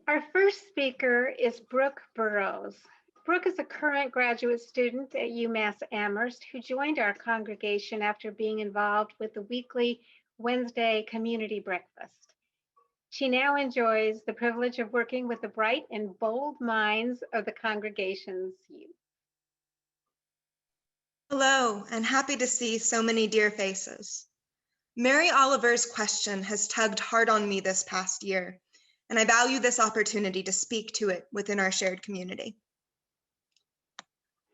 Our first speaker is Brooke Burroughs. Brooke is a current graduate student at UMass Amherst who joined our congregation after being involved with the weekly Wednesday community breakfast. She now enjoys the privilege of working with the bright and bold minds of the congregation's youth. Hello, and happy to see so many dear faces. Mary Oliver's question has tugged hard on me this past year, and I value this opportunity to speak to it within our shared community.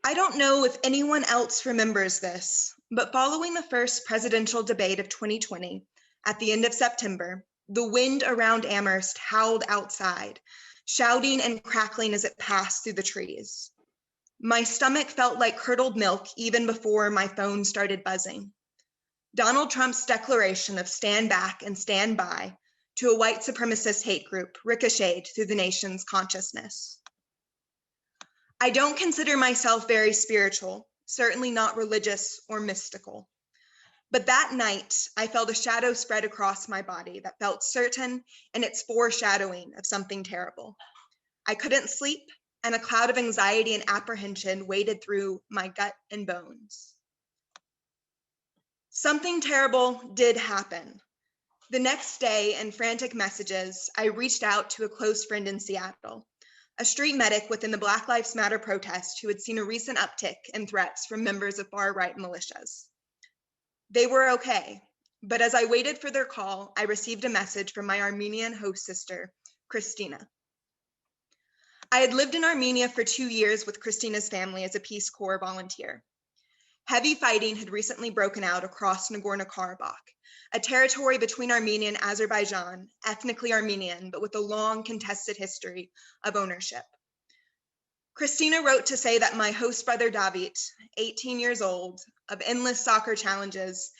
I don't know if anyone else remembers this, but following the first presidential debate of 2020, at the end of September, the wind around Amherst howled outside, shouting and crackling as it passed through the trees. My stomach felt like curdled milk even before my phone started buzzing. Donald Trump's declaration of stand back and stand by to a white supremacist hate group ricocheted through the nation's consciousness. I don't consider myself very spiritual, certainly not religious or mystical. But that night, I felt a shadow spread across my body that felt certain in its foreshadowing of something terrible. I couldn't sleep, and a cloud of anxiety and apprehension waded through my gut and bones. Something terrible did happen. The next day, in frantic messages, I reached out to a close friend in Seattle, a street medic within the Black Lives Matter protest who had seen a recent uptick in threats from members of far-right militias. They were okay, but as I waited for their call, I received a message from my Armenian host sister, Christina. I had lived in Armenia for 2 years with Christina's family as a Peace Corps volunteer. Heavy fighting had recently broken out across Nagorno-Karabakh, a territory between Armenia and Azerbaijan, ethnically Armenian, but with a long contested history of ownership. Christina wrote to say that my host brother David, 18 years old, of endless soccer challenges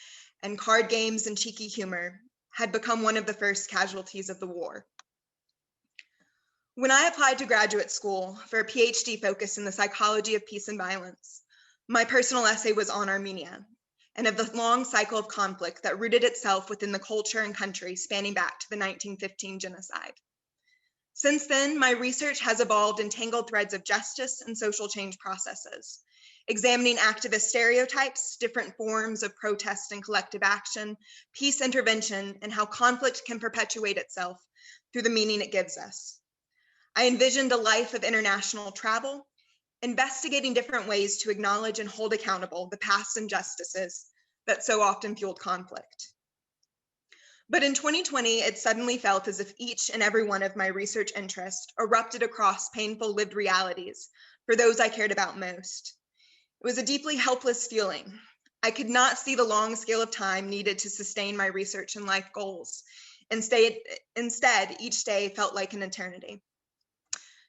and card games and cheeky humor, had become one of the first casualties of the war. When I applied to graduate school for a PhD focus in the psychology of peace and violence, my personal essay was on Armenia and of the long cycle of conflict that rooted itself within the culture and country spanning back to the 1915 genocide. Since then, my research has evolved in tangled threads of justice and social change processes, examining activist stereotypes, different forms of protest and collective action, peace intervention, and how conflict can perpetuate itself through the meaning it gives us. I envisioned a life of international travel, investigating different ways to acknowledge and hold accountable the past injustices that so often fueled conflict. But in 2020, it suddenly felt as if each and every one of my research interests erupted across painful lived realities for those I cared about most. It was a deeply helpless feeling. I could not see the long scale of time needed to sustain my research and life goals. Instead, each day felt like an eternity.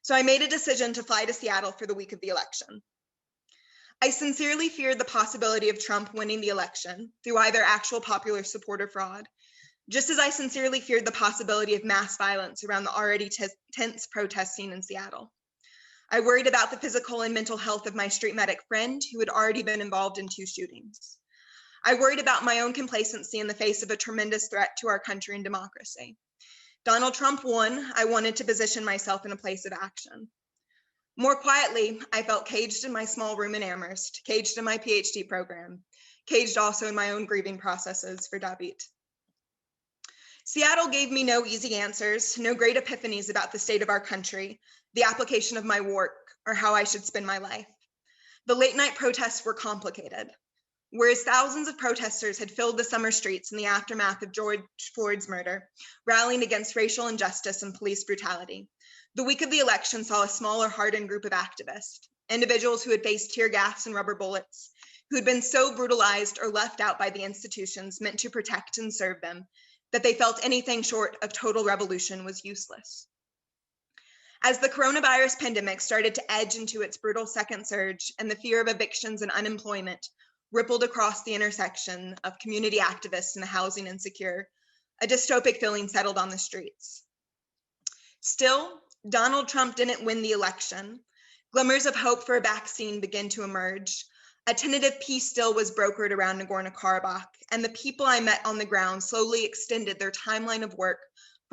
So I made a decision to fly to Seattle for the week of the election. I sincerely feared the possibility of Trump winning the election through either actual popular support or fraud, just as I sincerely feared the possibility of mass violence around the already tense protest scene in Seattle. I worried about the physical and mental health of my street medic friend who had already been involved in 2 shootings. I worried about my own complacency in the face of a tremendous threat to our country and democracy. Donald Trump won. I wanted to position myself in a place of action. More quietly, I felt caged in my small room in Amherst, caged in my PhD program, caged also in my own grieving processes for David. Seattle gave me no easy answers, no great epiphanies about the state of our country, the application of my work, or how I should spend my life. The late night protests were complicated. Whereas thousands of protesters had filled the summer streets in the aftermath of George Floyd's murder, rallying against racial injustice and police brutality, the week of the election saw a smaller, hardened group of activists, individuals who had faced tear gas and rubber bullets, who had been so brutalized or left out by the institutions meant to protect and serve them, that they felt anything short of total revolution was useless. As the coronavirus pandemic started to edge into its brutal second surge and the fear of evictions and unemployment rippled across the intersection of community activists and the housing insecure, a dystopic feeling settled on the streets. Still, Donald Trump didn't win the election. Glimmers of hope for a vaccine began to emerge. A tentative peace deal was brokered around Nagorno-Karabakh, and the people I met on the ground slowly extended their timeline of work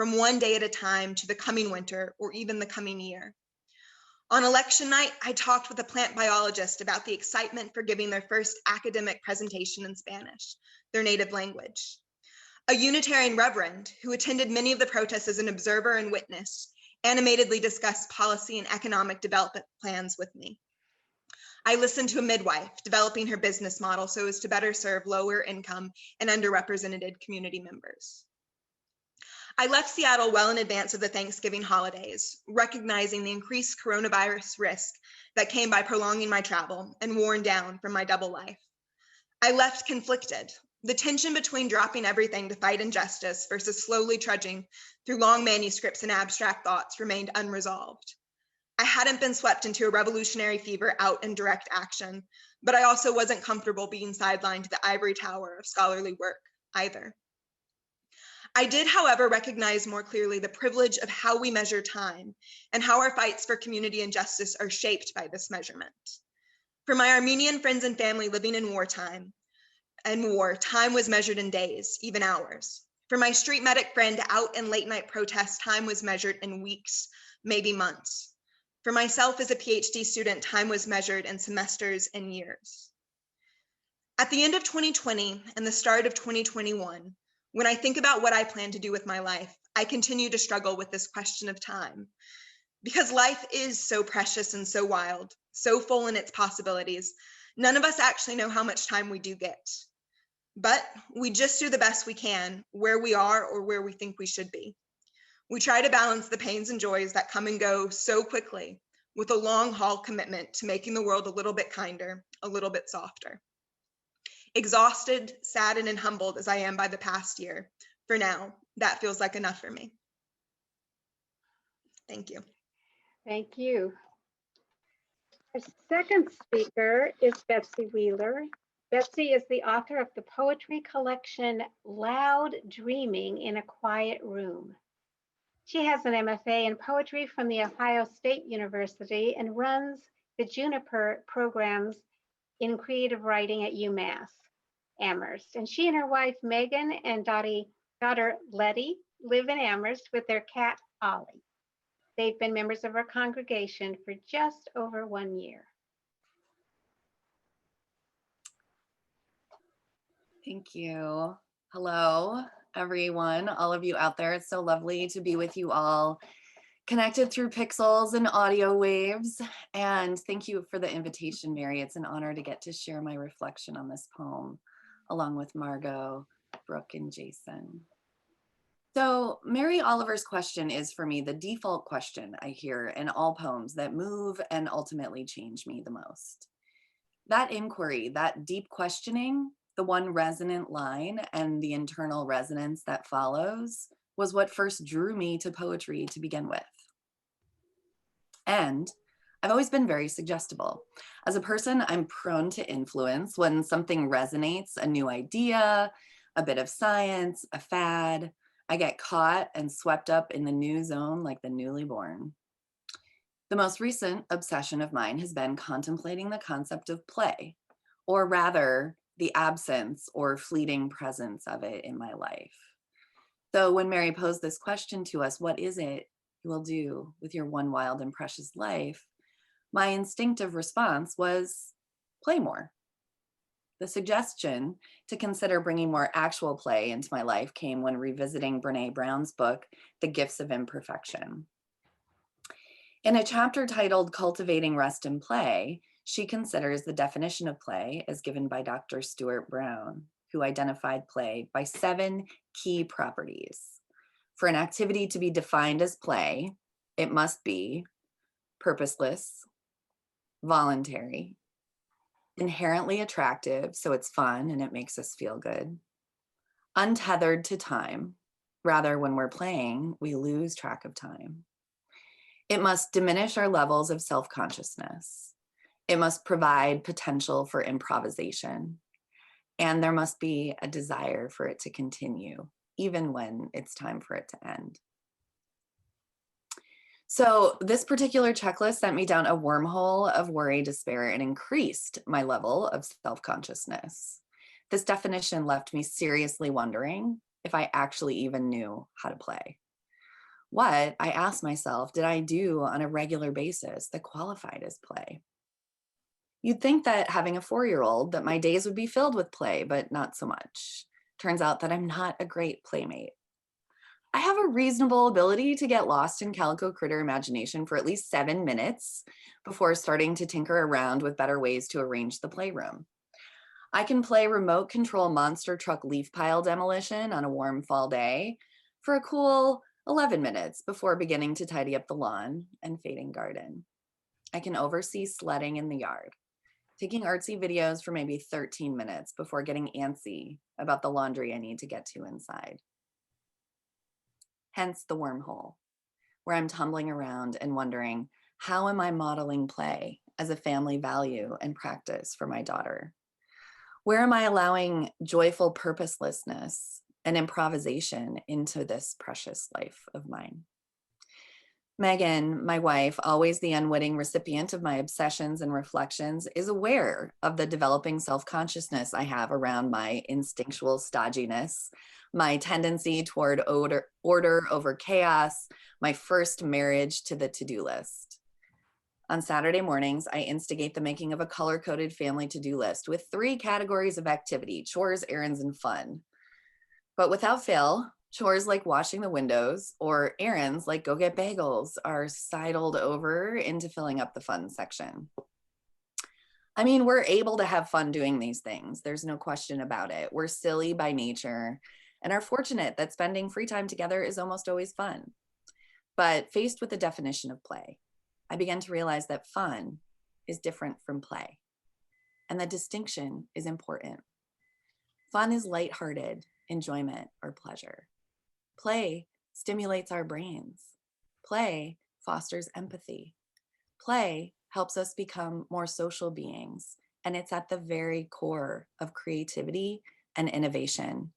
from one day at a time to the coming winter or even the coming year. On election night, I talked with a plant biologist about the excitement for giving their first academic presentation in Spanish, their native language. A Unitarian reverend who attended many of the protests as an observer and witness animatedly discussed policy and economic development plans with me. I listened to a midwife developing her business model so as to better serve lower income and underrepresented community members. I left Seattle well in advance of the Thanksgiving holidays, recognizing the increased coronavirus risk that came by prolonging my travel and worn down from my double life. I left conflicted. The tension between dropping everything to fight injustice versus slowly trudging through long manuscripts and abstract thoughts remained unresolved. I hadn't been swept into a revolutionary fever out in direct action, but I also wasn't comfortable being sidelined to the ivory tower of scholarly work either. I did, however, recognize more clearly the privilege of how we measure time and how our fights for community and justice are shaped by this measurement. For my Armenian friends and family living in wartime and war, time was measured in days, even hours. For my street medic friend out in late night protests, time was measured in weeks, maybe months. For myself as a PhD student, time was measured in semesters and years. At the end of 2020 and the start of 2021, when I think about what I plan to do with my life, I continue to struggle with this question of time. Because life is so precious and so wild, so full in its possibilities, none of us actually know how much time we do get. But we just do the best we can where we are or where we think we should be. We try to balance the pains and joys that come and go so quickly with a long haul commitment to making the world a little bit kinder, a little bit softer. Exhausted, saddened, and humbled as I am by the past year, for now, that feels like enough for me. Thank you. Thank you. Our second speaker is Betsy Wheeler. Betsy is the author of the poetry collection Loud Dreaming in a Quiet Room. She has an MFA in poetry from the Ohio State University and runs the Juniper programs in creative writing at UMass Amherst. And she and her wife, Megan, and daughter Letty live in Amherst with their cat, Ollie. They've been members of our congregation for just over 1 year. Thank you. Hello, everyone, all of you out there. It's so lovely to be with you all, connected through pixels and audio waves. And thank you for the invitation, Mary. It's an honor to get to share my reflection on this poem, along with Margo, Brooke, and Jason. So Mary Oliver's question is, for me, the default question I hear in all poems that move and ultimately change me the most. That inquiry, that deep questioning, the one resonant line and the internal resonance that follows was what first drew me to poetry to begin with. And I've always been very suggestible. As a person, I'm prone to influence when something resonates, a new idea, a bit of science, a fad. I get caught and swept up in the new zone like the newly born. The most recent obsession of mine has been contemplating the concept of play, or rather, the absence or fleeting presence of it in my life. So when Mary posed this question to us, what is it you will do with your one wild and precious life? My instinctive response was play more. The suggestion to consider bringing more actual play into my life came when revisiting Brené Brown's book, The Gifts of Imperfection. In a chapter titled Cultivating Rest and Play, she considers the definition of play as given by Dr. Stuart Brown, who identified play by 7 key properties. For an activity to be defined as play, it must be purposeless, voluntary, inherently attractive, so it's fun and it makes us feel good, untethered to time. Rather, when we're playing, we lose track of time. It must diminish our levels of self-consciousness. It must provide potential for improvisation. And there must be a desire for it to continue, even when it's time for it to end. So this particular checklist sent me down a wormhole of worry, despair, and increased my level of self-consciousness. This definition left me seriously wondering if I actually even knew how to play. What, I asked myself, did I do on a regular basis that qualified as play? You'd think that having a 4-year-old, that my days would be filled with play, but not so much. Turns out that I'm not a great playmate. I have a reasonable ability to get lost in calico critter imagination for at least 7 minutes before starting to tinker around with better ways to arrange the playroom. I can play remote control monster truck leaf pile demolition on a warm fall day for a cool 11 minutes before beginning to tidy up the lawn and fading garden. I can oversee sledding in the yard, taking artsy videos for maybe 13 minutes before getting antsy about the laundry I need to get to inside. Hence the wormhole, where I'm tumbling around and wondering, how am I modeling play as a family value and practice for my daughter? Where am I allowing joyful purposelessness and improvisation into this precious life of mine? Megan, my wife, always the unwitting recipient of my obsessions and reflections, is aware of the developing self-consciousness I have around my instinctual stodginess, my tendency toward order over chaos, my first marriage to the to-do list. On Saturday mornings, I instigate the making of a color-coded family to-do list with 3 categories of activity: chores, errands, and fun. But without fail, chores like washing the windows or errands like go get bagels are sidled over into filling up the fun section. I mean, we're able to have fun doing these things. There's no question about it. We're silly by nature and are fortunate that spending free time together is almost always fun. But faced with the definition of play, I began to realize that fun is different from play, and the distinction is important. Fun is lighthearted enjoyment or pleasure. Play stimulates our brains. Play fosters empathy. Play helps us become more social beings, and it's at the very core of creativity and innovation,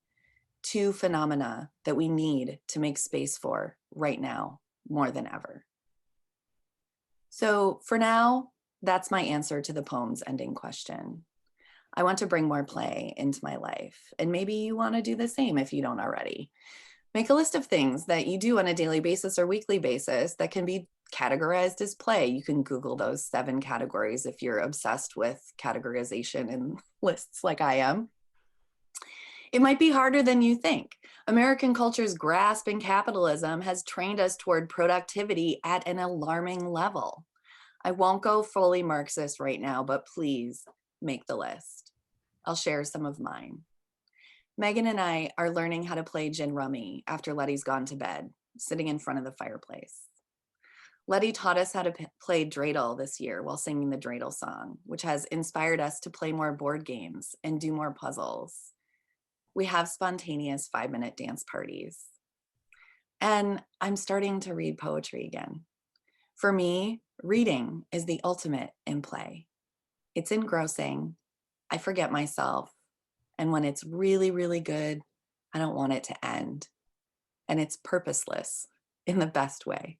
2 phenomena that we need to make space for right now more than ever. So for now, that's my answer to the poem's ending question. I want to bring more play into my life, and maybe you want to do the same if you don't already. Make a list of things that you do on a daily basis or weekly basis that can be categorized as play. You can Google those 7 categories if you're obsessed with categorization and lists like I am. It might be harder than you think. American culture's grasp in capitalism has trained us toward productivity at an alarming level. I won't go fully Marxist right now, but please make the list. I'll share some of mine. Megan and I are learning how to play gin rummy after Letty's gone to bed, sitting in front of the fireplace. Letty taught us how to play dreidel this year while singing the dreidel song, which has inspired us to play more board games and do more puzzles. We have spontaneous 5-minute dance parties. And I'm starting to read poetry again. For me, reading is the ultimate in play. It's engrossing. I forget myself. And when it's really, really good, I don't want it to end. And it's purposeless in the best way.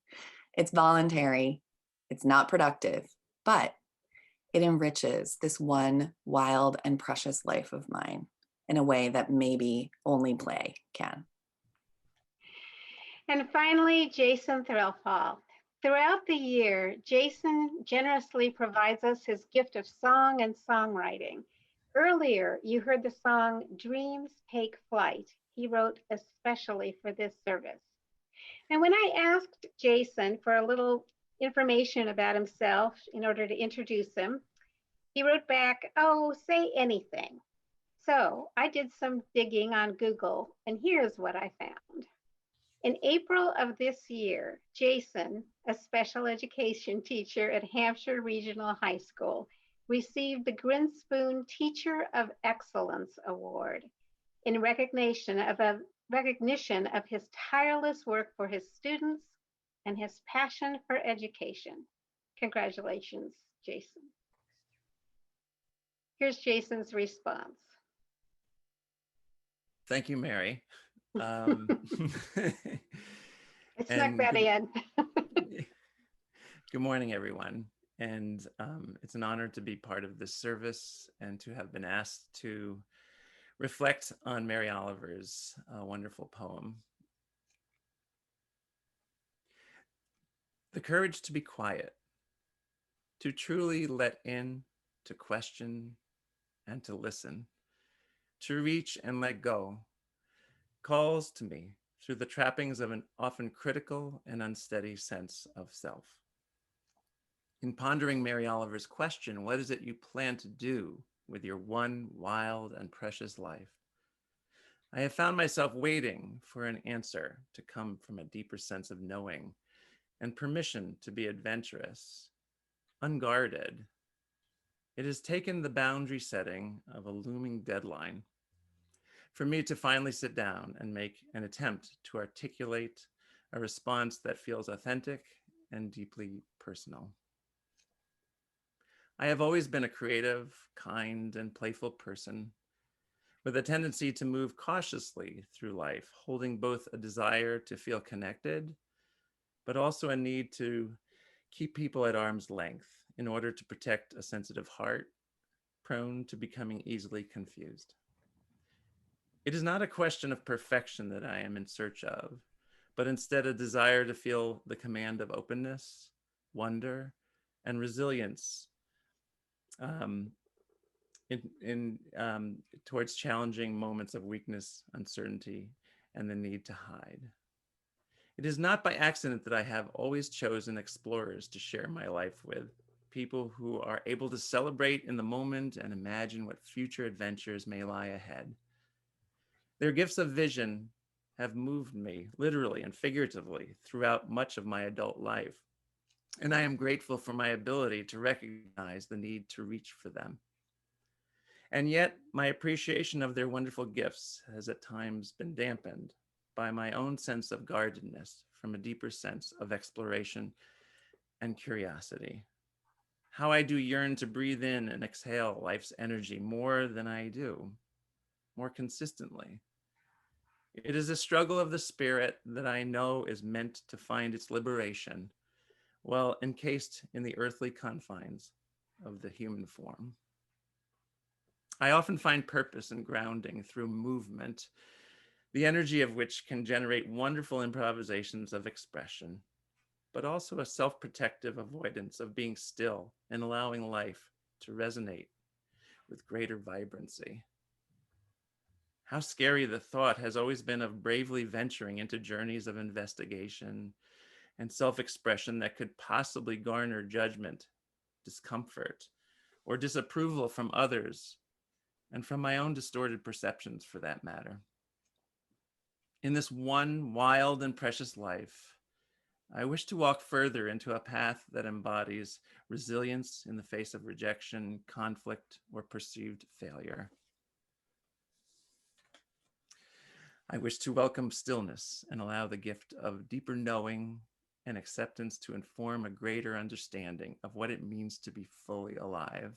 It's voluntary. It's not productive, but it enriches this one wild and precious life of mine in a way that maybe only play can. And finally, Jason Threlfall. Throughout the year, Jason generously provides us his gift of song and songwriting. Earlier, you heard the song Dreams Take Flight. He wrote especially for this service. And when I asked Jason for a little information about himself in order to introduce him, he wrote back, "Oh, say anything." So I did some digging on Google, and here's what I found. In April of this year, Jason, a special education teacher at Hampshire Regional High School, received the Grinspoon Teacher of Excellence Award in recognition of his tireless work for his students and his passion for education. Congratulations, Jason. Here's Jason's response. Thank you, Mary. It's not bad, Ann. Good morning, everyone. And it's an honor to be part of this service and to have been asked to reflect on Mary Oliver's wonderful poem. The courage to be quiet, to truly let in, to question, and to listen, to reach and let go, calls to me through the trappings of an often critical and unsteady sense of self. In pondering Mary Oliver's question, what is it you plan to do with your one wild and precious life? I have found myself waiting for an answer to come from a deeper sense of knowing and permission to be adventurous, unguarded. It has taken the boundary setting of a looming deadline for me to finally sit down and make an attempt to articulate a response that feels authentic and deeply personal. I have always been a creative, kind, and playful person with a tendency to move cautiously through life, holding both a desire to feel connected, but also a need to keep people at arm's length in order to protect a sensitive heart prone to becoming easily confused. It is not a question of perfection that I am in search of, but instead a desire to feel the command of openness, wonder, and resilience um, towards challenging moments of weakness, uncertainty, and the need to hide. It is not by accident that I have always chosen explorers to share my life with, people who are able to celebrate in the moment and imagine what future adventures may lie ahead. Their gifts of vision have moved me literally and figuratively throughout much of my adult life, and I am grateful for my ability to recognize the need to reach for them. And yet, my appreciation of their wonderful gifts has at times been dampened by my own sense of guardedness from a deeper sense of exploration and curiosity. How I do yearn to breathe in and exhale life's energy more than I do, more consistently. It is a struggle of the spirit that I know is meant to find its liberation while encased in the earthly confines of the human form. I often find purpose and grounding through movement, the energy of which can generate wonderful improvisations of expression, but also a self-protective avoidance of being still and allowing life to resonate with greater vibrancy. How scary the thought has always been of bravely venturing into journeys of investigation and self-expression that could possibly garner judgment, discomfort, or disapproval from others, and from my own distorted perceptions for that matter. In this one wild and precious life, I wish to walk further into a path that embodies resilience in the face of rejection, conflict, or perceived failure. I wish to welcome stillness and allow the gift of deeper knowing and acceptance to inform a greater understanding of what it means to be fully alive.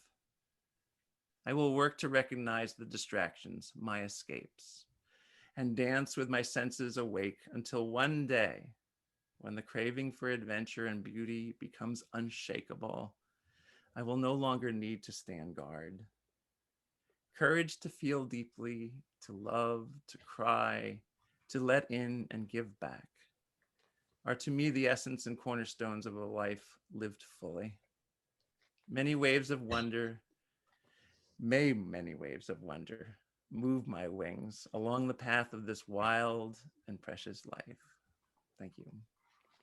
I will work to recognize the distractions, my escapes, and dance with my senses awake until one day, when the craving for adventure and beauty becomes unshakable, I will no longer need to stand guard. Courage to feel deeply, to love, to cry, to let in and give back are to me the essence and cornerstones of a life lived fully. Many waves of wonder, many waves of wonder move my wings along the path of this wild and precious life. Thank you.